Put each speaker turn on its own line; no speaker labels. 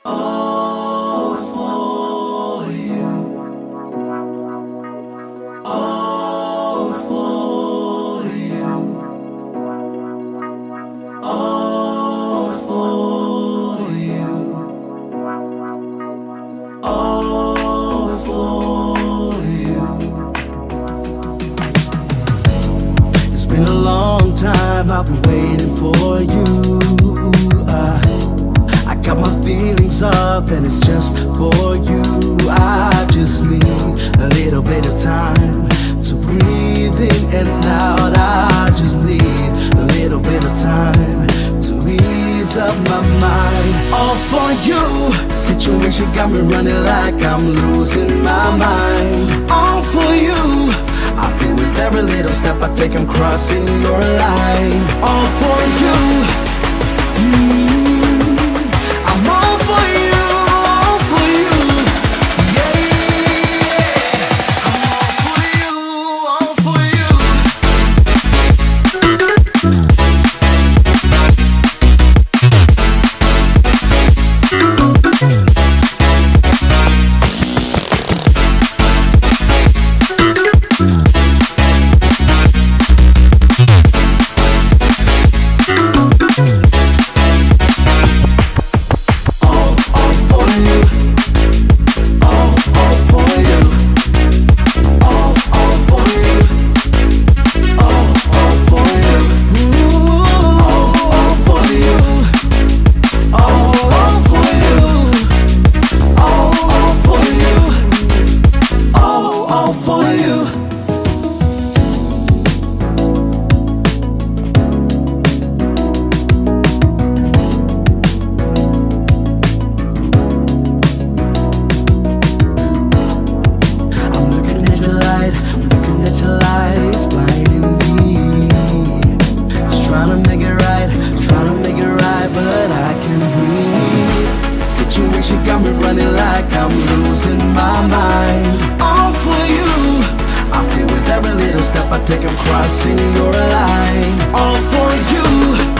All for you, all for you, all for you, all for you. It's been a long time I've been waiting for you. I got my feelings up and it's just for you. I just need a little bit of time to breathe in and out. I just need a little bit of time to ease up my mind. All for you. Situation got me running like I'm losing my mind. All for you. I feel with every little step I take I'm crossing your line. All for you. I'm all for you, all for you. Yeah, I'm all for you, all for you. Situation got me running like I'm losing my mind. All for you. I feel with every little step I take I'm crossing your line. All for you.